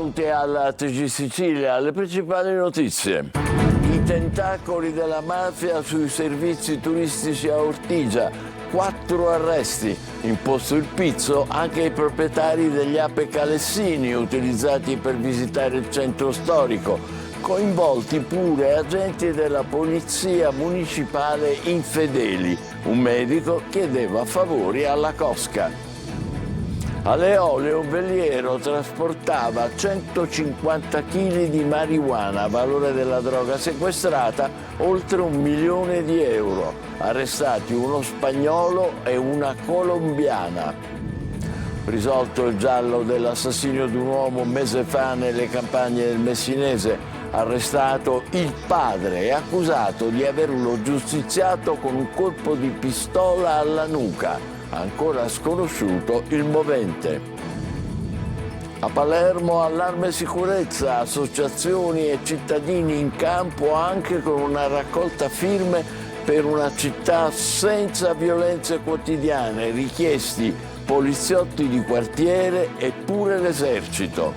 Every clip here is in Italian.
benvenuti alla TG Sicilia, alle principali notizie. I tentacoli della mafia sui servizi turistici a Ortigia, 4 arresti, imposto il pizzo anche ai proprietari degli Ape Calessini utilizzati per visitare il centro storico, coinvolti pure agenti della polizia municipale infedeli. Un medico chiedeva favori alla cosca. Alle Eolie un veliero trasportava 150 kg di marijuana, valore della droga sequestrata oltre 1 milione di euro. Arrestati uno spagnolo e una colombiana. Risolto il giallo dell'assassinio di un uomo un mese fa nelle campagne del Messinese. Arrestato il padre e accusato di averlo giustiziato con un colpo di pistola alla nuca. Ancora sconosciuto il movente. A Palermo allarme e sicurezza, associazioni e cittadini in campo anche con una raccolta firme per una città senza violenze quotidiane, richiesti poliziotti di quartiere e pure l'esercito.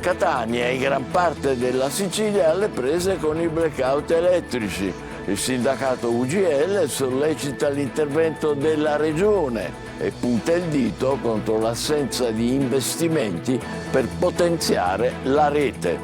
Catania e gran parte della Sicilia alle prese con i blackout elettrici. Il sindacato UGL sollecita l'intervento della Regione e punta il dito contro l'assenza di investimenti per potenziare la rete.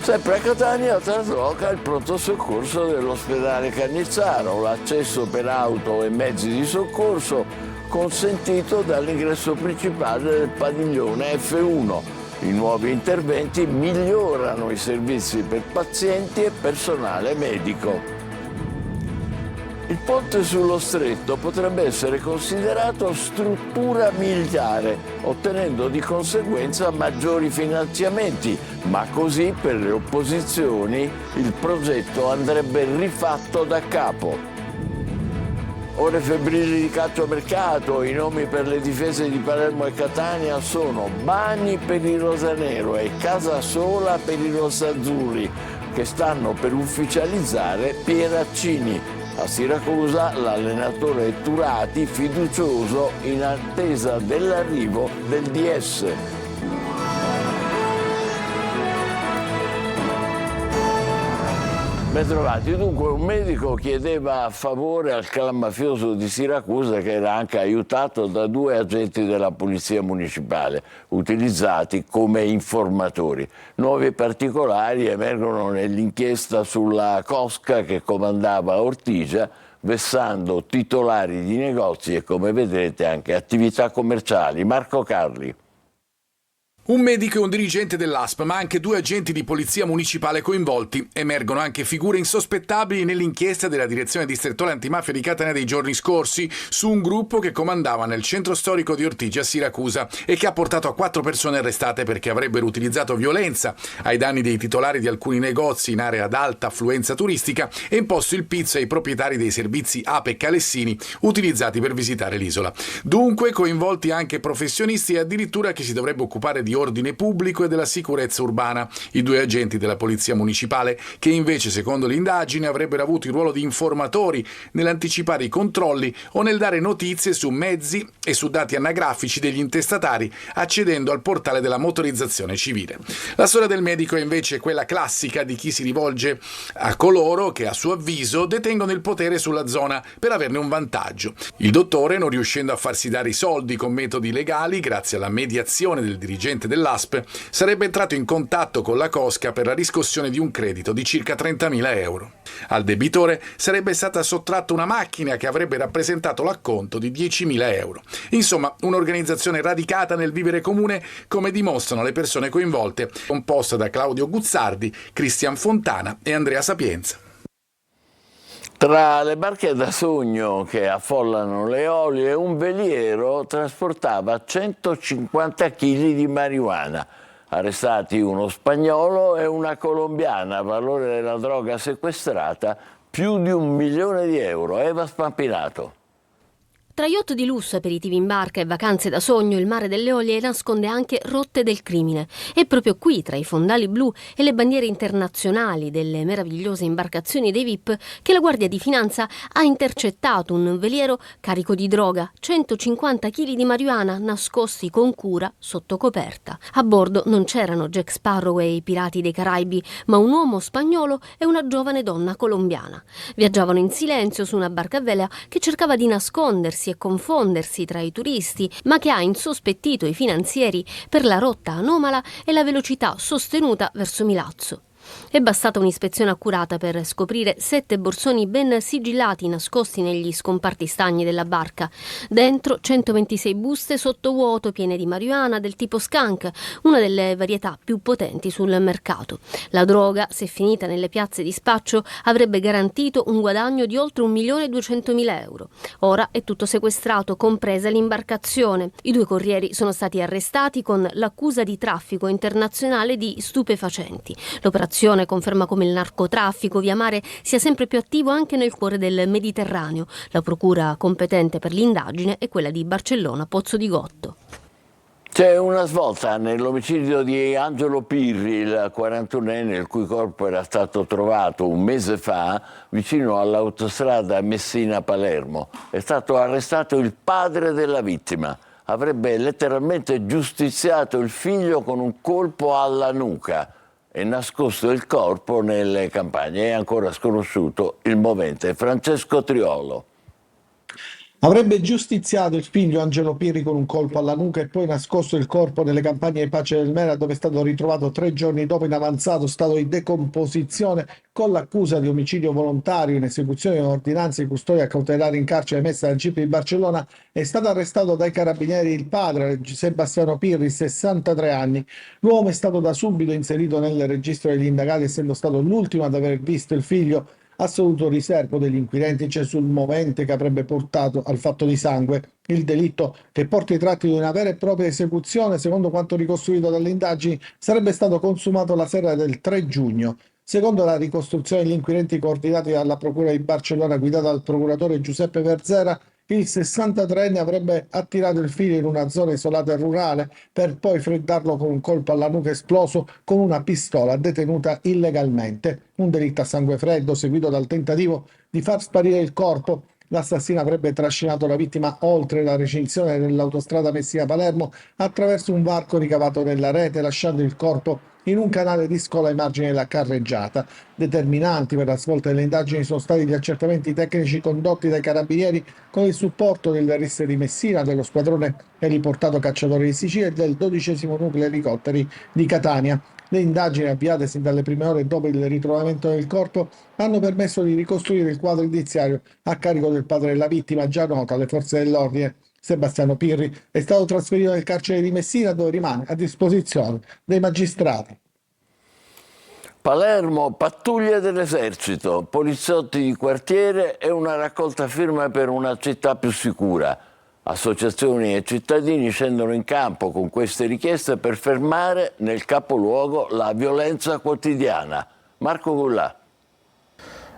Sempre a Catania trasloca il pronto soccorso dell'ospedale Cannizzaro, l'accesso per auto e mezzi di soccorso consentito dall'ingresso principale del padiglione F1. I nuovi interventi migliorano i servizi per pazienti e personale medico. Il ponte sullo Stretto potrebbe essere considerato struttura militare, ottenendo di conseguenza maggiori finanziamenti, ma così per le opposizioni il progetto andrebbe rifatto da capo. Ore febbrili di calciomercato, i nomi per le difese di Palermo e Catania sono Bani per il rosanero e Casasola per i rossazzurri, che stanno per ufficializzare Pieraccini. A Siracusa l'allenatore Turati fiducioso in attesa dell'arrivo del DS. Bentrovati. Dunque un medico chiedeva favore al clan mafioso di Siracusa, che era anche aiutato da 2 agenti della polizia municipale utilizzati come informatori. Nuovi particolari emergono nell'inchiesta sulla cosca che comandava Ortigia, vessando titolari di negozi e, come vedrete, anche attività commerciali. Marco Carli. Un medico e un dirigente dell'ASP, ma anche 2 agenti di polizia municipale coinvolti. Emergono anche figure insospettabili nell'inchiesta della direzione distrettuale antimafia di Catania dei giorni scorsi su un gruppo che comandava nel centro storico di Ortigia, Siracusa, e che ha portato a 4 persone arrestate perché avrebbero utilizzato violenza ai danni dei titolari di alcuni negozi in area ad alta affluenza turistica e imposto il pizzo ai proprietari dei servizi Ape Calessini utilizzati per visitare l'isola. Dunque coinvolti anche professionisti e addirittura chi si dovrebbe occupare di ordine pubblico e della sicurezza urbana, i 2 agenti della polizia municipale che invece, secondo l'indagine, avrebbero avuto il ruolo di informatori nell'anticipare i controlli o nel dare notizie su mezzi e su dati anagrafici degli intestatari accedendo al portale della motorizzazione civile. La storia del medico è invece quella classica di chi si rivolge a coloro che a suo avviso detengono il potere sulla zona per averne un vantaggio. Il dottore, non riuscendo a farsi dare i soldi con metodi legali grazie alla mediazione del dirigente dell'ASP, sarebbe entrato in contatto con la cosca per la riscossione di un credito di circa 30.000 euro. Al debitore sarebbe stata sottratta una macchina che avrebbe rappresentato l'acconto di 10.000 euro. Insomma, un'organizzazione radicata nel vivere comune, come dimostrano le persone coinvolte, composta da Claudio Guzzardi, Cristian Fontana e Andrea Sapienza. Tra le barche da sogno che affollano le Eolie, un veliero trasportava 150 kg di marijuana. Arrestati uno spagnolo e una colombiana, valore della droga sequestrata più di 1 milione di euro. Eva Spampinato. Tra yacht di lusso, aperitivi in barca e vacanze da sogno, il mare delle Olie nasconde anche rotte del crimine. E proprio qui, tra i fondali blu e le bandiere internazionali delle meravigliose imbarcazioni dei VIP, che la Guardia di Finanza ha intercettato un veliero carico di droga, 150 kg di marijuana nascosti con cura sotto coperta. A bordo non c'erano Jack Sparrow e i pirati dei Caraibi, ma un uomo spagnolo e una giovane donna colombiana. Viaggiavano in silenzio su una barca a vela che cercava di nascondersi e confondersi tra i turisti, ma che ha insospettito i finanzieri per la rotta anomala e la velocità sostenuta verso Milazzo. È bastata un'ispezione accurata per scoprire 7 borsoni ben sigillati nascosti negli scomparti stagni della barca. Dentro 126 buste sottovuoto piene di marijuana del tipo skunk, una delle varietà più potenti sul mercato. La droga, se finita nelle piazze di spaccio, avrebbe garantito un guadagno di oltre 1.200.000 euro. Ora è tutto sequestrato, compresa l'imbarcazione. I 2 corrieri sono stati arrestati con l'accusa di traffico internazionale di stupefacenti. L'operazione conferma come il narcotraffico via mare sia sempre più attivo anche nel cuore del Mediterraneo. La procura competente per l'indagine è quella di Barcellona Pozzo di Gotto. C'è una svolta nell'omicidio di Angelo Pirri, il 41enne, il cui corpo era stato trovato un mese fa vicino all'autostrada Messina-Palermo. È stato arrestato il padre della vittima. Avrebbe letteralmente giustiziato il figlio con un colpo alla nuca e nascosto il corpo nelle campagne. È ancora sconosciuto il movente. Francesco Triolo. Avrebbe giustiziato il figlio Angelo Pirri con un colpo alla nuca e poi nascosto il corpo nelle campagne di Pace del Mera, dove è stato ritrovato 3 giorni dopo in avanzato stato di decomposizione, con l'accusa di omicidio volontario in esecuzione di un'ordinanza di custodia cautelare in carcere emessa dal GIP di Barcellona. È stato arrestato dai carabinieri il padre, Sebastiano Pirri, 63 anni. L'uomo è stato da subito inserito nel registro degli indagati, essendo stato l'ultimo ad aver visto il figlio. Assoluto riservo degli inquirenti c'è sul movente che avrebbe portato al fatto di sangue. Il delitto, che porta i tratti di una vera e propria esecuzione, secondo quanto ricostruito dalle indagini, sarebbe stato consumato la sera del 3 giugno. Secondo la ricostruzione degli inquirenti coordinati dalla Procura di Barcellona guidata dal procuratore Giuseppe Verzera, il 63enne avrebbe attirato il figlio in una zona isolata e rurale per poi freddarlo con un colpo alla nuca esploso con una pistola detenuta illegalmente. Un delitto a sangue freddo seguito dal tentativo di far sparire il corpo. L'assassino avrebbe trascinato la vittima oltre la recinzione dell'autostrada Messina-Palermo attraverso un varco ricavato nella rete, lasciando il corpo in un canale di scola ai margini della carreggiata. Determinanti per la svolta delle indagini sono stati gli accertamenti tecnici condotti dai carabinieri con il supporto del RIS di Messina, dello squadrone eliportato cacciatori di Sicilia e del 12° nucleo elicotteri di Catania. Le indagini avviate sin dalle prime ore dopo il ritrovamento del corpo hanno permesso di ricostruire il quadro indiziario a carico del padre della vittima, già noto alle forze dell'ordine. Sebastiano Pirri è stato trasferito nel carcere di Messina, dove rimane a disposizione dei magistrati. Palermo, pattuglie dell'esercito, poliziotti di quartiere e una raccolta firme per una città più sicura. Associazioni e cittadini scendono in campo con queste richieste per fermare nel capoluogo la violenza quotidiana. Marco Gullà.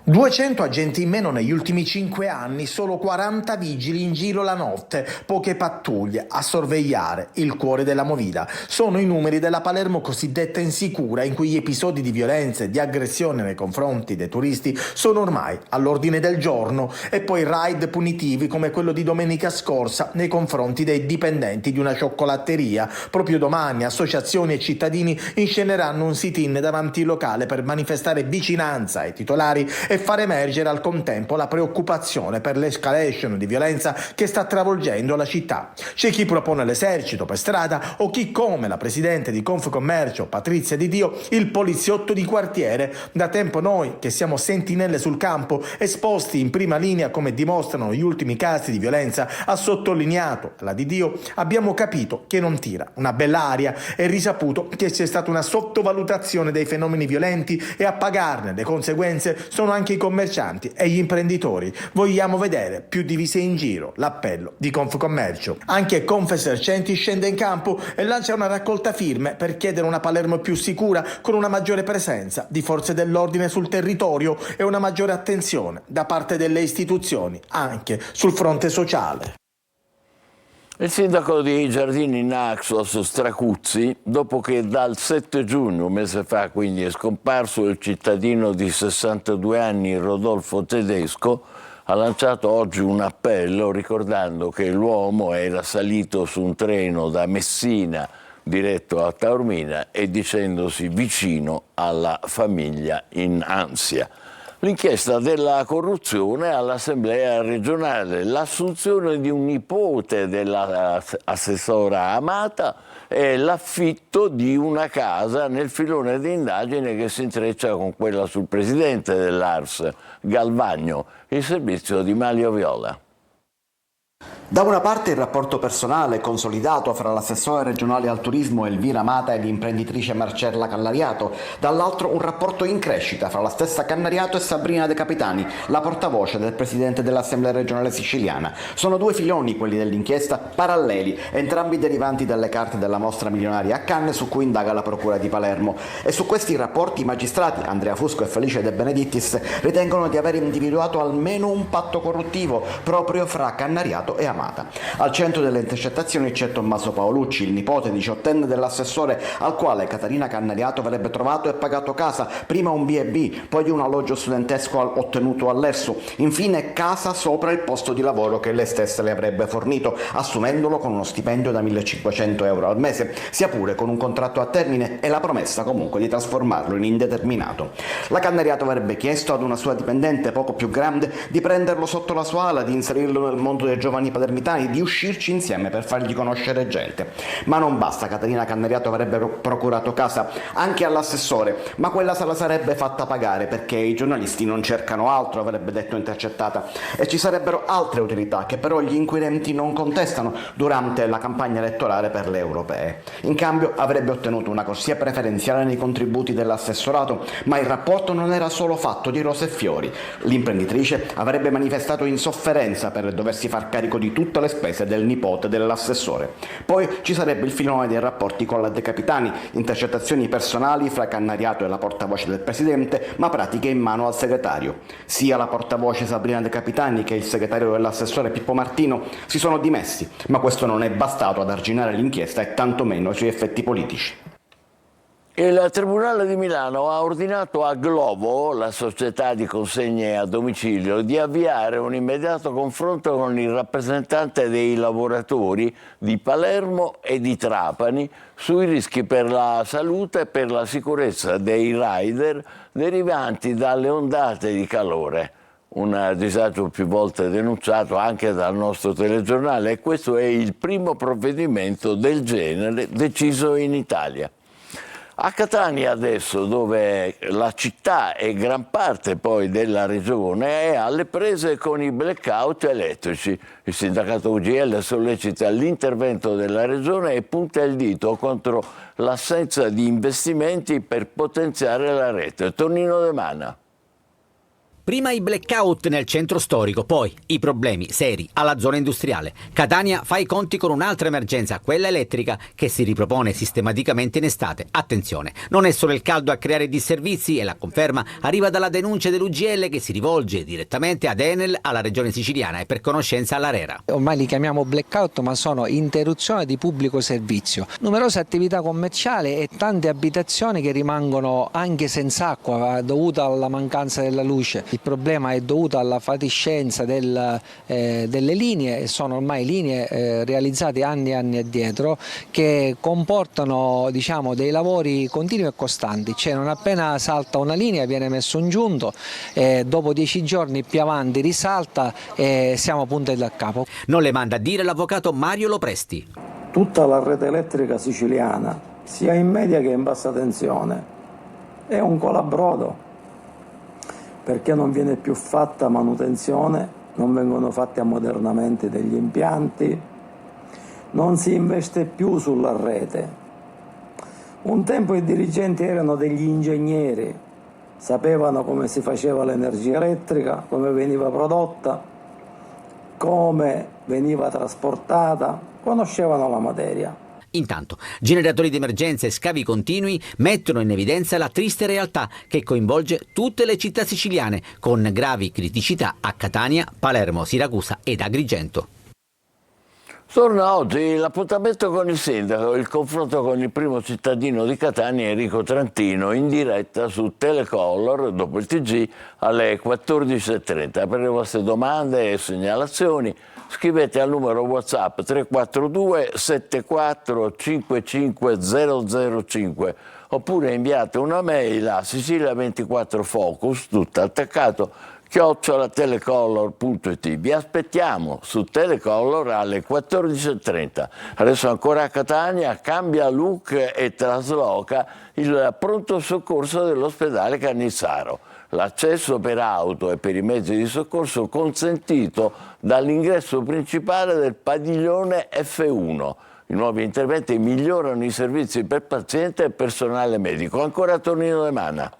200 agenti in meno negli ultimi 5 anni, solo 40 vigili in giro la notte, poche pattuglie a sorvegliare il cuore della movida. Sono i numeri della Palermo cosiddetta insicura, in cui gli episodi di violenza e di aggressione nei confronti dei turisti sono ormai all'ordine del giorno, e poi raid punitivi come quello di domenica scorsa nei confronti dei dipendenti di una cioccolatteria. Proprio domani associazioni e cittadini insceneranno un sit-in davanti al locale per manifestare vicinanza ai titolari e far emergere al contempo la preoccupazione per l'escalation di violenza che sta travolgendo la città. C'è chi propone l'esercito per strada o chi, come la presidente di Confcommercio Patrizia Di Dio, il poliziotto di quartiere. Da tempo noi, che siamo sentinelle sul campo, esposti in prima linea come dimostrano gli ultimi casi di violenza, ha sottolineato la Di Dio, abbiamo capito che non tira una bella aria e risaputo che c'è stata una sottovalutazione dei fenomeni violenti, e a pagarne le conseguenze sono anche i commercianti e gli imprenditori. Vogliamo vedere più divise in giro, l'appello di Confcommercio. Anche Confesercenti scende in campo e lancia una raccolta firme per chiedere una Palermo più sicura, con una maggiore presenza di forze dell'ordine sul territorio e una maggiore attenzione da parte delle istituzioni anche sul fronte sociale. Il sindaco di Giardini Naxos Stracuzzi, dopo che dal 7 giugno, un mese fa, quindi è scomparso il cittadino di 62 anni Rodolfo Tedesco, ha lanciato oggi un appello ricordando che l'uomo era salito su un treno da Messina diretto a Taormina e dicendosi vicino alla famiglia in ansia. L'inchiesta della corruzione all'Assemblea regionale, l'assunzione di un nipote dell'assessora Amata e l'affitto di una casa nel filone di indagine che si intreccia con quella sul presidente dell'ARS, Galvagno, il servizio di Mario Viola. Da una parte il rapporto personale consolidato fra l'assessore regionale al turismo Elvira Amata e l'imprenditrice Marcella Cannariato, dall'altro un rapporto in crescita fra la stessa Cannariato e Sabrina De Capitani, la portavoce del presidente dell'Assemblea regionale siciliana. Sono due filoni, quelli dell'inchiesta, paralleli, entrambi derivanti dalle carte della mostra milionaria a Cannes su cui indaga la Procura di Palermo. E su questi rapporti i magistrati, Andrea Fusco e Felice De Benedittis, ritengono di aver individuato almeno un patto corruttivo proprio fra Cannariato e Amata. Al centro delle intercettazioni c'è Tommaso Paolucci, il nipote diciottenne dell'assessore, al quale Caterina Cannariato avrebbe trovato e pagato casa, prima un B&B, poi un alloggio studentesco ottenuto all'Ersu, infine casa sopra il posto di lavoro che lei stessa le avrebbe fornito, assumendolo con uno stipendio da 1.500 euro al mese, sia pure con un contratto a termine e la promessa comunque di trasformarlo in indeterminato. La Cannariato avrebbe chiesto ad una sua dipendente poco più grande di prenderlo sotto la sua ala, di inserirlo nel mondo dei giovani palermitani, di uscirci insieme per fargli conoscere gente. Ma non basta, Caterina Cannariato avrebbe procurato casa anche all'assessore, ma quella se la sarebbe fatta pagare perché i giornalisti non cercano altro, avrebbe detto intercettata, e ci sarebbero altre utilità che però gli inquirenti non contestano durante la campagna elettorale per le europee. In cambio avrebbe ottenuto una corsia preferenziale nei contributi dell'assessorato, ma il rapporto non era solo fatto di rose e fiori. L'imprenditrice avrebbe manifestato insofferenza per doversi far carico di tutte le spese del nipote dell'assessore. Poi ci sarebbe il filone dei rapporti con la De Capitani, intercettazioni personali fra Cannariato e la portavoce del presidente, ma pratiche in mano al segretario. Sia la portavoce Sabrina De Capitani che il segretario dell'assessore Pippo Martino si sono dimessi, ma questo non è bastato ad arginare l'inchiesta e tantomeno i suoi effetti politici. Il Tribunale di Milano ha ordinato a Glovo, la società di consegne a domicilio, di avviare un immediato confronto con il rappresentante dei lavoratori di Palermo e di Trapani sui rischi per la salute e per la sicurezza dei rider derivanti dalle ondate di calore. Un disagio più volte denunciato anche dal nostro telegiornale, e questo è il primo provvedimento del genere deciso in Italia. A Catania adesso, dove la città e gran parte poi della regione è alle prese con i blackout elettrici, il sindacato UGL sollecita l'intervento della regione e punta il dito contro l'assenza di investimenti per potenziare la rete. Tonino De Mana. Prima i blackout nel centro storico, poi i problemi seri alla zona industriale. Catania fa i conti con un'altra emergenza, quella elettrica, che si ripropone sistematicamente in estate. Attenzione, non è solo il caldo a creare disservizi, e la conferma arriva dalla denuncia dell'UGL, che si rivolge direttamente ad Enel, alla regione siciliana e per conoscenza all'ARERA. Ormai li chiamiamo blackout, ma sono interruzione di pubblico servizio. Numerose attività commerciali e tante abitazioni che rimangono anche senza acqua dovuta alla mancanza della luce. Il problema è dovuto alla fatiscenza delle linee, sono ormai linee realizzate anni e anni addietro, che comportano, diciamo, dei lavori continui e costanti. Cioè, non appena salta una linea viene messo un giunto, dopo 10 giorni più avanti risalta e siamo punti da capo. Non le manda a dire l'avvocato Mario Lopresti. Tutta la rete elettrica siciliana, sia in media che in bassa tensione, è un colabrodo, perché non viene più fatta manutenzione, non vengono fatti ammodernamenti degli impianti, non si investe più sulla rete. Un tempo i dirigenti erano degli ingegneri, sapevano come si faceva l'energia elettrica, come veniva prodotta, come veniva trasportata, conoscevano la materia. Intanto, generatori di emergenza e scavi continui mettono in evidenza la triste realtà che coinvolge tutte le città siciliane, con gravi criticità a Catania, Palermo, Siracusa ed Agrigento. Torna oggi l'appuntamento con il sindaco, il confronto con il primo cittadino di Catania, Enrico Trantino, in diretta su Telecolor, dopo il TG, alle 14.30. Per le vostre domande e segnalazioni scrivete al numero WhatsApp 342 74 55 005 oppure inviate una mail a Sicilia24Focus, tutto attaccato, @telecolor.it. Vi aspettiamo su Telecolor alle 14.30. Adesso ancora a Catania cambia look e trasloca il pronto soccorso dell'ospedale Cannizzaro. L'accesso per auto e per i mezzi di soccorso consentito dall'ingresso principale del padiglione F1. I nuovi interventi migliorano i servizi per paziente e personale medico. Ancora Tonino De Mana.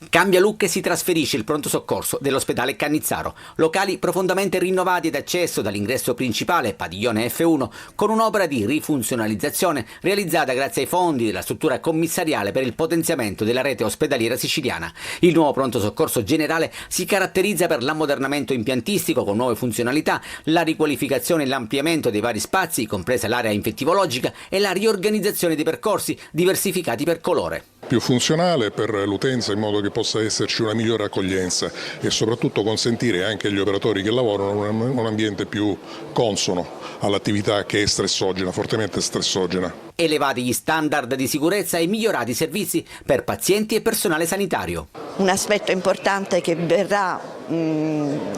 Cambia look e si trasferisce il pronto soccorso dell'ospedale Cannizzaro. Locali profondamente rinnovati ed accesso dall'ingresso principale, padiglione F1, con un'opera di rifunzionalizzazione realizzata grazie ai fondi della struttura commissariale per il potenziamento della rete ospedaliera siciliana. Il nuovo pronto soccorso generale si caratterizza per l'ammodernamento impiantistico con nuove funzionalità, la riqualificazione e l'ampliamento dei vari spazi, compresa l'area infettivologica, e la riorganizzazione dei percorsi diversificati per colore. Più funzionale per l'utenza in modo che possa esserci una migliore accoglienza e soprattutto consentire anche agli operatori che lavorano un ambiente più consono all'attività che è stressogena, fortemente stressogena. Elevati gli standard di sicurezza e migliorati i servizi per pazienti e personale sanitario. Un aspetto importante che verrà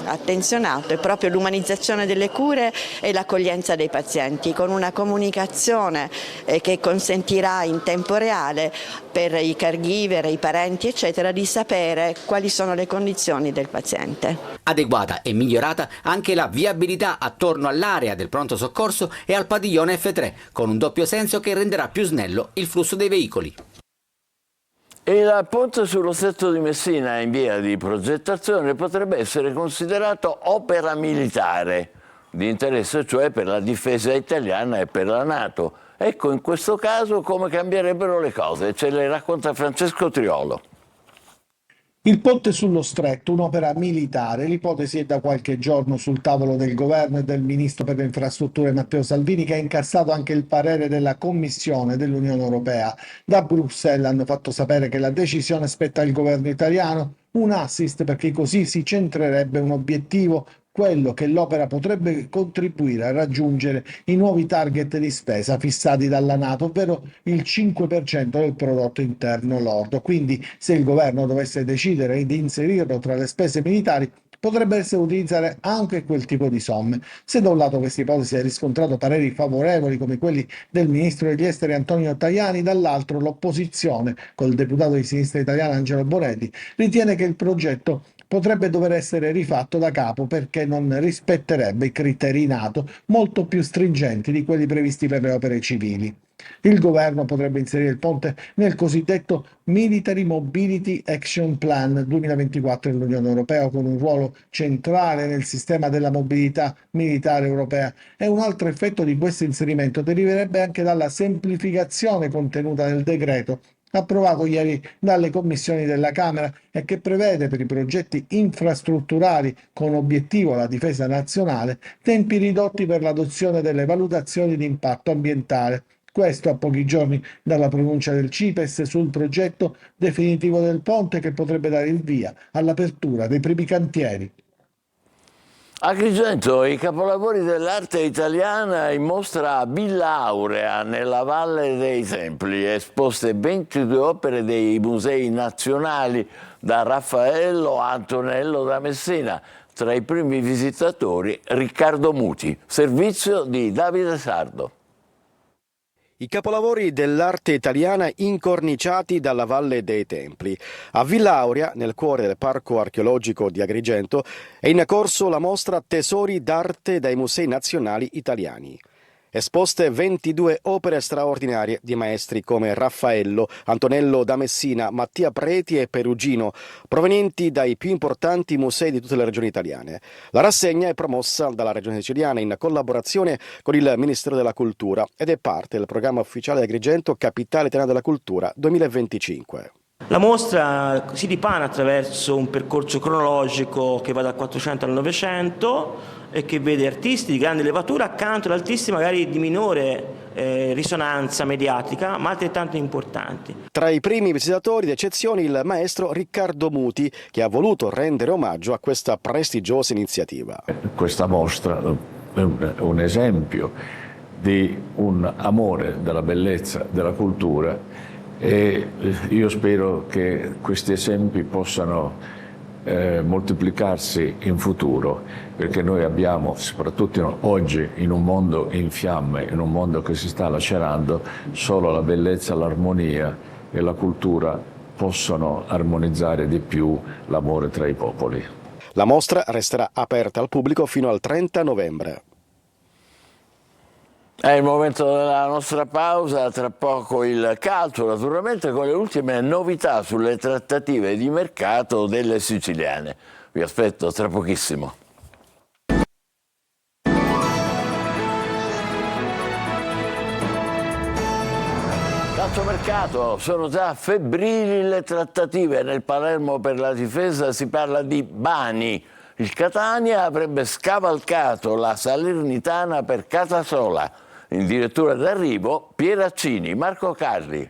attenzionato è proprio l'umanizzazione delle cure e l'accoglienza dei pazienti, con una comunicazione che consentirà in tempo reale per i caregiver, i parenti eccetera di sapere quali sono le condizioni del paziente. Adeguata e migliorata anche la viabilità attorno all'area del pronto soccorso e al padiglione F3, con un doppio senso che renderà più snello il flusso dei veicoli. Il ponte sullo Stretto di Messina in via di progettazione potrebbe essere considerato opera militare, di interesse cioè per la difesa italiana e per la NATO. Ecco in questo caso come cambierebbero le cose, ce le racconta Francesco Triolo. Il ponte sullo Stretto, un'opera militare, l'ipotesi è da qualche giorno sul tavolo del governo e del ministro per le infrastrutture Matteo Salvini, che ha incassato anche il parere della Commissione dell'Unione Europea. Da Bruxelles hanno fatto sapere che la decisione spetta al governo italiano, un assist perché così si centrerebbe un obiettivo, quello che l'opera potrebbe contribuire a raggiungere i nuovi target di spesa fissati dalla NATO, ovvero il 5% del prodotto interno lordo. Quindi, se il governo dovesse decidere di inserirlo tra le spese militari, potrebbe essere utilizzare anche quel tipo di somme. Se da un lato questa ipotesi ha riscontrato pareri favorevoli come quelli del ministro degli esteri Antonio Tajani, dall'altro l'opposizione, col deputato di sinistra italiana Angelo Borelli, ritiene che il progetto potrebbe dover essere rifatto da capo perché non rispetterebbe i criteri NATO molto più stringenti di quelli previsti per le opere civili. Il governo potrebbe inserire il ponte nel cosiddetto Military Mobility Action Plan 2024 dell'Unione Europea, con un ruolo centrale nel sistema della mobilità militare europea. E un altro effetto di questo inserimento deriverebbe anche dalla semplificazione contenuta nel decreto approvato ieri dalle commissioni della Camera e che prevede per i progetti infrastrutturali con obiettivo la difesa nazionale tempi ridotti per l'adozione delle valutazioni di impatto ambientale. Questo a pochi giorni dalla pronuncia del CIPES sul progetto definitivo del ponte che potrebbe dare il via all'apertura dei primi cantieri. A Agrigento i capolavori dell'arte italiana in mostra a Villa Aurea nella Valle dei Templi, esposte 22 opere dei musei nazionali da Raffaello a Antonello da Messina. Tra i primi visitatori Riccardo Muti, servizio di Davide Sardo. I capolavori dell'arte italiana incorniciati dalla Valle dei Templi. A Villa Aurea, nel cuore del Parco Archeologico di Agrigento, è in corso la mostra Tesori d'arte dai Musei Nazionali Italiani. Esposte 22 opere straordinarie di maestri come Raffaello, Antonello da Messina, Mattia Preti e Perugino, provenienti dai più importanti musei di tutte le regioni italiane. La rassegna è promossa dalla Regione Siciliana in collaborazione con il Ministero della Cultura ed è parte del programma ufficiale di Agrigento Capitale Italiana della Cultura 2025. La mostra si dipana attraverso un percorso cronologico che va dal 400 al 900, e che vede artisti di grande levatura accanto ad artisti magari di minore risonanza mediatica, ma altrettanto importanti. Tra i primi visitatori d'eccezione il maestro Riccardo Muti, che ha voluto rendere omaggio a questa prestigiosa iniziativa. Questa mostra è un esempio di un amore della bellezza, della cultura, e io spero che questi esempi possano moltiplicarsi in futuro, perché noi abbiamo, soprattutto oggi, in un mondo in fiamme, in un mondo che si sta lacerando, solo la bellezza, l'armonia e la cultura possono armonizzare di più l'amore tra i popoli. La mostra resterà aperta al pubblico fino al 30 novembre. È il momento della nostra pausa, tra poco il calcio, naturalmente con le ultime novità sulle trattative di mercato delle siciliane. Vi aspetto tra pochissimo. Calciomercato, sono già febbrili le trattative. Nel Palermo per la difesa si parla di Bani. Il Catania avrebbe scavalcato la Salernitana per Casasola. In dirittura d'arrivo Pieraccini, Marco Carli.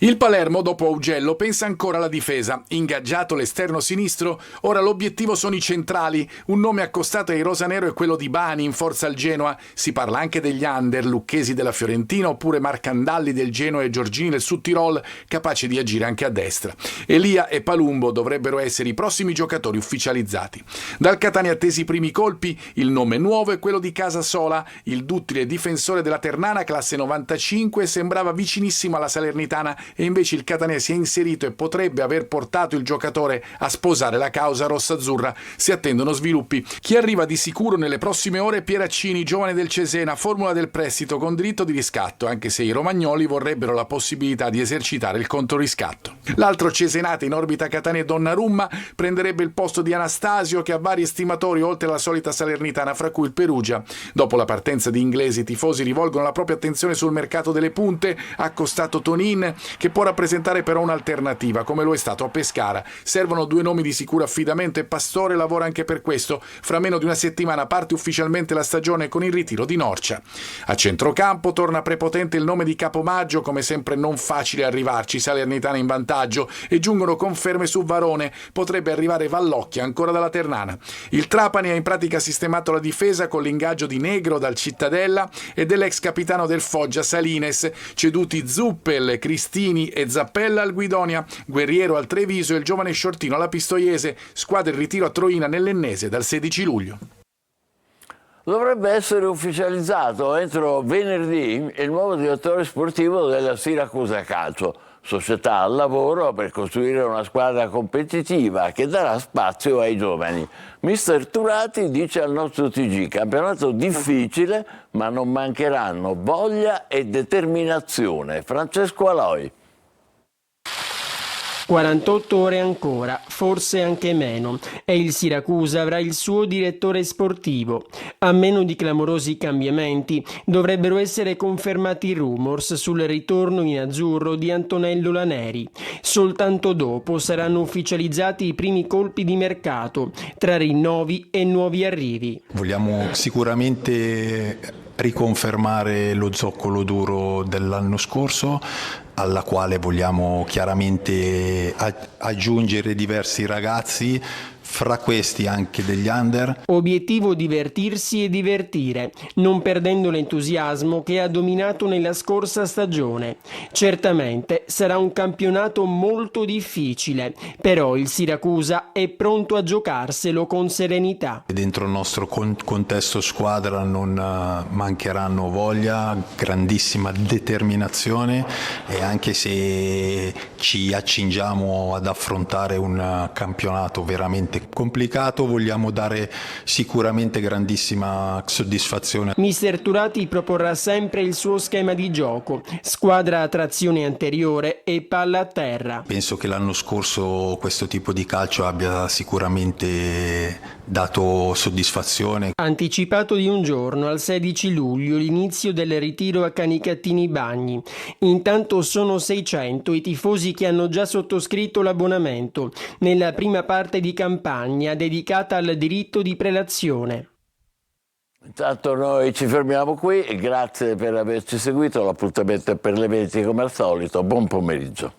Il Palermo, dopo Augello, pensa ancora alla difesa. Ingaggiato l'esterno sinistro, ora l'obiettivo sono i centrali. Un nome accostato ai rosanero è quello di Bani, in forza al Genoa. Si parla anche degli under, Lucchesi della Fiorentina, oppure Marcandalli del Genoa e Giorgini del Sudtirol, capaci di agire anche a destra. Elia e Palumbo dovrebbero essere i prossimi giocatori ufficializzati. Dal Catania attesi i primi colpi, il nome nuovo è quello di Casasola. Il duttile difensore della Ternana, classe 95, sembrava vicinissimo alla Salernitana, e invece il Catania si è inserito e potrebbe aver portato il giocatore a sposare la causa rossazzurra. Si attendono sviluppi. Chi arriva di sicuro nelle prossime ore è Pieraccini, giovane del Cesena, formula del prestito con diritto di riscatto, anche se i romagnoli vorrebbero la possibilità di esercitare il controriscatto. L'altro cesenate in orbita Catania è Donnarumma, prenderebbe il posto di Anastasio, che ha vari estimatori oltre alla solita Salernitana, fra cui il Perugia. Dopo la partenza di inglesi, i tifosi rivolgono la propria attenzione sul mercato delle punte, accostato Tonin, che può rappresentare però un'alternativa, come lo è stato a Pescara. Servono due nomi di sicuro affidamento e Pastore lavora anche per questo. Fra meno di una settimana parte ufficialmente la stagione con il ritiro di Norcia. A centrocampo torna prepotente il nome di Capomaggio, come sempre non facile arrivarci, Salernitana in vantaggio, e giungono conferme su Varone, potrebbe arrivare Vallocchia ancora dalla Ternana. Il Trapani ha in pratica sistemato la difesa con l'ingaggio di Negro dal Cittadella e dell'ex capitano del Foggia Salines, ceduti Zuppel, Cristini e Zappella al Guidonia, Guerriero al Treviso e il giovane Sciortino alla Pistoiese, squadra in ritiro a Troina nell'Ennese dal 16 luglio. Dovrebbe essere ufficializzato entro venerdì il nuovo direttore sportivo della Siracusa Calcio, società al lavoro per costruire una squadra competitiva che darà spazio ai giovani. Mister Turati dice al nostro TG: campionato difficile, ma non mancheranno voglia e determinazione. Francesco Aloi. 48 ore ancora, forse anche meno, e il Siracusa avrà il suo direttore sportivo. A meno di clamorosi cambiamenti, dovrebbero essere confermati i rumors sul ritorno in azzurro di Antonello Laneri. Soltanto dopo saranno ufficializzati i primi colpi di mercato, tra rinnovi e nuovi arrivi. Vogliamo sicuramente riconfermare lo zoccolo duro dell'anno scorso, alla quale vogliamo chiaramente aggiungere diversi ragazzi, fra questi anche degli under. Obiettivo: divertirsi e divertire, non perdendo l'entusiasmo che ha dominato nella scorsa stagione. Certamente sarà un campionato molto difficile, però il Siracusa è pronto a giocarselo con serenità. Dentro il nostro contesto squadra non mancheranno voglia, grandissima determinazione, e anche se ci accingiamo ad affrontare un campionato veramente complicato, vogliamo dare sicuramente grandissima soddisfazione. Mister Turati proporrà sempre il suo schema di gioco: squadra a trazione anteriore e palla a terra. Penso che l'anno scorso questo tipo di calcio abbia sicuramente dato soddisfazione. Anticipato di un giorno, al 16 luglio, l'inizio del ritiro a Canicattini Bagni. Intanto sono 600 i tifosi che hanno già sottoscritto l'abbonamento. Nella prima parte di campagna campagna dedicata al diritto di prelazione. Intanto noi ci fermiamo qui e grazie per averci seguito. L'appuntamento è per le 20 come al solito. Buon pomeriggio.